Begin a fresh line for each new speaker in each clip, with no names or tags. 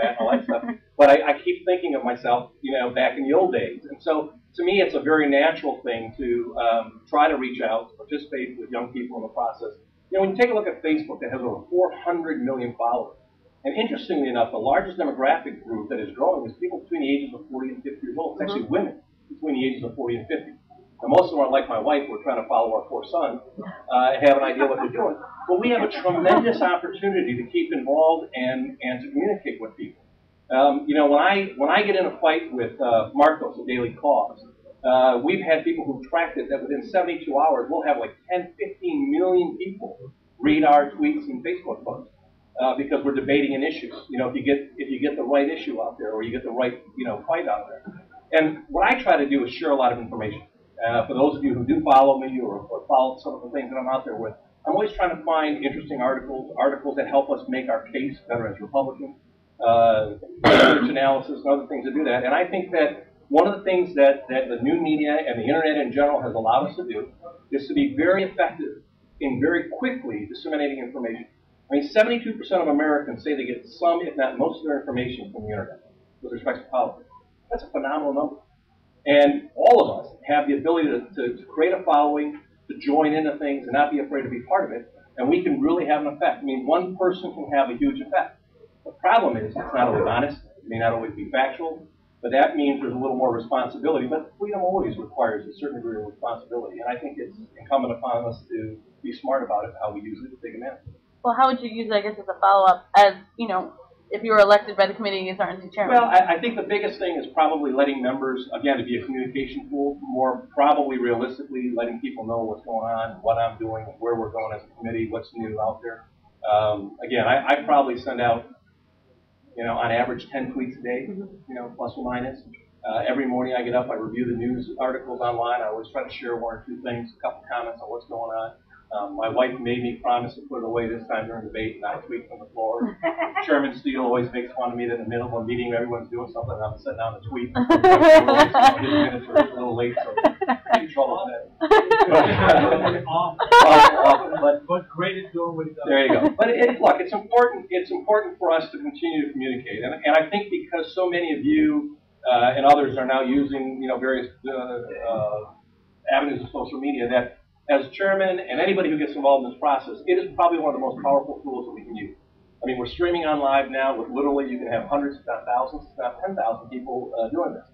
fat and all that stuff. But I keep thinking of myself, you know, back in the old days. And so to me, it's a very natural thing to try to reach out, to participate with young people in the process. You know, when you take a look at Facebook, it has over 400 million followers. And interestingly enough, the largest demographic group that is growing is people between the ages of 40 and 50 years old. It's actually women between the ages of 40 and 50. And most of them are like my wife. We're trying to follow our 4 sons and have an idea what they're doing. But we have a tremendous opportunity to keep involved and to communicate with people. You know, when I get in a fight with Marcos, a Daily Cause, we've had people who've tracked it that within 72 hours we'll have like 10, 15 million people read our tweets and Facebook posts because we're debating an issue. You know, if you get the right issue out there, or you get the right fight out there. And what I try to do is share a lot of information. For those of you who do follow me or follow some of the things that I'm out there with, I'm always trying to find interesting articles that help us make our case better as Republicans, research analysis and other things to do that. And I think that one of the things that the new media and the internet in general has allowed us to do is to be very effective in very quickly disseminating information. I mean, 72% of Americans say they get some, if not most of their information from the internet with respect to politics. That's a phenomenal number. And all of us have the ability to create a following, to join into things, and not be afraid to be part of it. And we can really have an effect. I mean, one person can have a huge effect. The problem is it's not always honest. It may not always be factual. But that means there's a little more responsibility. But freedom always requires a certain degree of responsibility. And I think it's incumbent upon us to be smart about it, how we use it to take advantage.
Well, how would you use it, I guess, as a follow-up, as, you know, if you were elected by the committee as RNC chairman?
Well, I think the biggest thing is probably letting members, again, to be a communication tool, more probably realistically letting people know what's going on, what I'm doing, where we're going as a committee, what's new out there. Again, I probably send out, you know, on average 10 tweets a day, you know, plus or minus. Every morning I get up, I review the news articles online. I always try to share 1 or 2 things, a couple comments on what's going on. My wife made me promise to put it away this time during the debate and not tweet from the floor. Chairman Steele always makes fun of me that in the middle of a meeting everyone's doing something and I'm sitting down to tweet. 15 minutes or a little late, so I'm in trouble with that.
But great at doing what he does.
There you go. But look, it's important. It's important for us to continue to communicate, and I think because so many of you and others are now using various avenues of social media, that as chairman and anybody who gets involved in this process, it is probably one of the most powerful tools that we can use. I mean, we're streaming on live now with literally, you can have hundreds, if not thousands, if not 10,000 people doing this.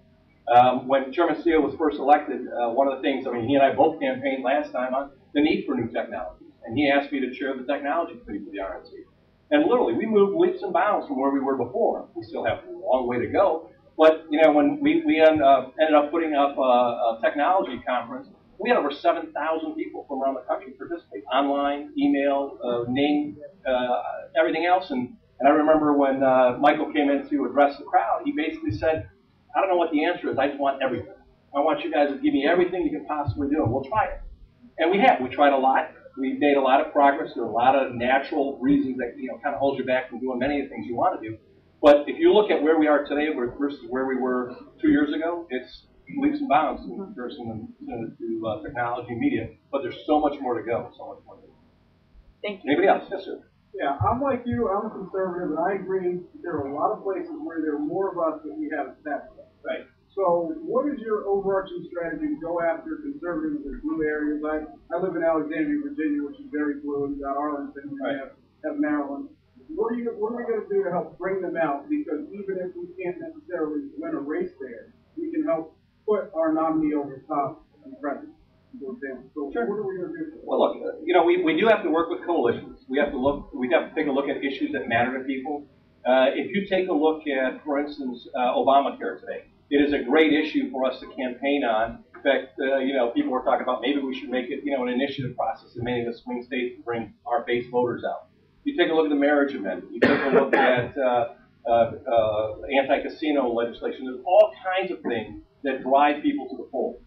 When Chairman Steele was first elected, one of the things, I mean, he and I both campaigned last time on the need for new technologies. And he asked me to chair the technology committee for the RNC. And literally, we moved leaps and bounds from where we were before. We still have a long way to go. But, you know, when we ended up putting up a technology conference, we had over 7,000 people from around the country participate, online, email, name, everything else. And I remember when Michael came in to address the crowd, he basically said, I don't know what the answer is, I just want everything. I want you guys to give me everything you can possibly do, and we'll try it. And we have. We tried a lot. We made a lot of progress. There are a lot of natural reasons that, kind of hold you back from doing many of the things you want to do. But if you look at where we are today versus where we were 2 years ago, it's leaps and bounds in comparison to technology and media, but there's so much more to go, so much more to go.
Thank you.
Anybody else? Yes, sir.
Yeah, I'm like you. I'm a conservative, and I agree there are a lot of places where there are more of us than we have established.
Right.
So what is your overarching strategy to go after conservatives in blue areas? I live in Alexandria, Virginia, which is very blue. You've got Arlington, we have Maryland. What are we going to do to help bring them out? Because even if we can't necessarily win a race there, we can help put our nominee over the top and president, for example. So what are we going to do?
Well, look, we do have to work with coalitions. We have to take a look at issues that matter to people. If you take a look at, for instance, Obamacare today, it is a great issue for us to campaign on. In fact, people were talking about maybe we should make it, an initiative process in many of the swing states to bring our base voters out. You take a look at the marriage amendment. You take a look at anti-casino legislation. There's all kinds of things that drive people to the polls.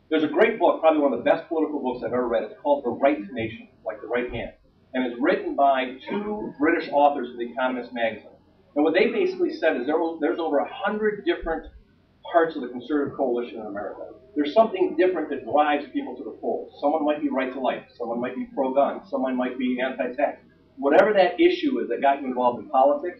There's a great book, probably one of the best political books I've ever read. It's called The Right Nation, like the right hand. And it's written by 2 British authors of The Economist magazine. And what they basically said is there's over 100 different parts of the conservative coalition in America. There's something different that drives people to the polls. Someone might be right to life. Someone might be pro-gun. Someone might be anti-tax. Whatever that issue is that got you involved in politics,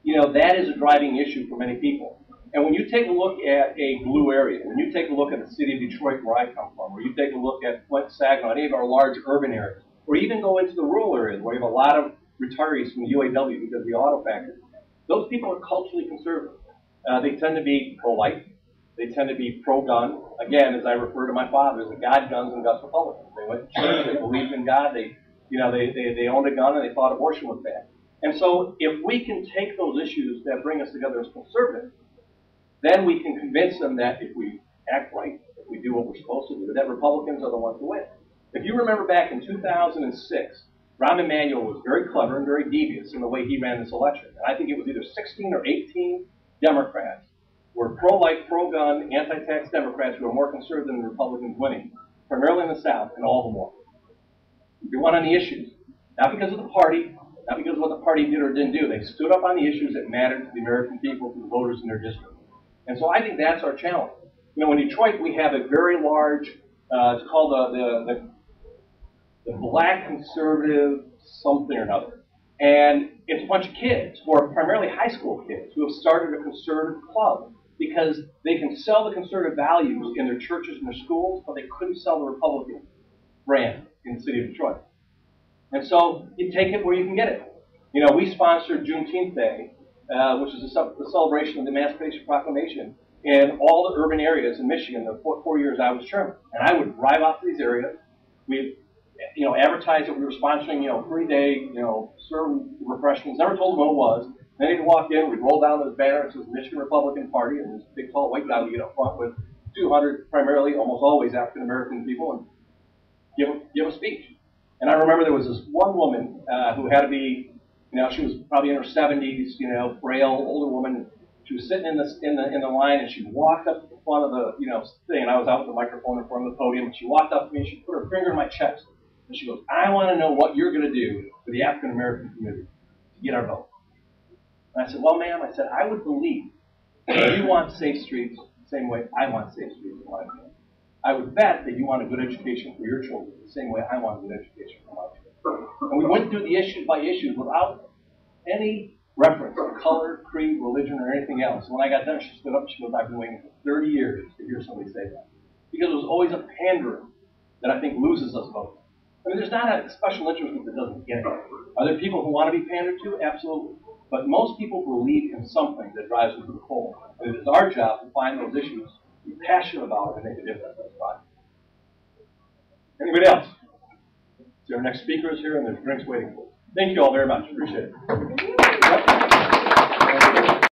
that is a driving issue for many people. And when you take a look at a blue area, when you take a look at the city of Detroit where I come from, or you take a look at Flint, Saginaw, any of our large urban areas, or even go into the rural areas where you have a lot of retirees from the UAW because of the auto factory, those people are culturally conservative. They tend to be pro-life. They tend to be pro-gun. Again, as I refer to my father, as a God, guns, and guts Republicans. They went to church, they believed in God, they owned a gun, and they thought abortion was bad. And so if we can take those issues that bring us together as conservatives, then we can convince them that if we act right, if we do what we're supposed to do, that Republicans are the ones to win. If you remember back in 2006, Rahm Emanuel was very clever and very devious in the way he ran this election. And I think it was either 16 or 18 Democrats were pro-life, pro-gun, anti-tax Democrats who were more conservative than the Republicans winning, primarily in the South, and all of them won. They won on the issues, not because of the party, not because of what the party did or didn't do. They stood up on the issues that mattered to the American people, to the voters in their district. And so I think that's our challenge. In Detroit, we have a very large, it's called the Black Conservative something or another. And it's a bunch of kids, who are primarily high school kids, who have started a conservative club because they can sell the conservative values in their churches and their schools, but they couldn't sell the Republican brand in the city of Detroit. And so you take it where you can get it. We sponsored Juneteenth Day, which is the celebration of the Emancipation Proclamation, in all the urban areas in Michigan the 4 years I was chairman. And I would drive out to these areas. We, advertised that we were sponsoring, 3-day, serve refreshments. Never told them what it was. Then they'd walk in, we'd roll down those banners. It was the Michigan Republican Party, and this big, tall, white guy would get up front with 200, primarily, almost always African American people, and give a speech. And I remember there was this one woman who had to be, she was probably in her 70s, frail, older woman. She was sitting in the line, and she walked up to the front of the, thing, and I was out with the microphone in front of the podium, and she walked up to me, and she put her finger in my chest, and she goes, "I want to know what you're going to do for the African American community to get our vote." And I said, "Well, ma'am," I said, "I would believe that you want safe streets the same way I want safe streets in my community. I would bet that you want a good education for your children the same way I want a good education for my children." And we went through the issue by issue without any reference to color, creed, religion, or anything else. And when I got done, she stood up and she goes, "I've been waiting for 30 years to hear somebody say that." Because it was always a pandering that I think loses us votes. There's not a special interest group that doesn't get it. Are there people who want to be pandered to? Absolutely. But most people believe in something that drives them to the poll. And it is our job to find those issues, be passionate about it, and make a difference. That's fine. Anybody else? So our next speaker is here, and there's drinks waiting for us. Thank you all very much. Appreciate it.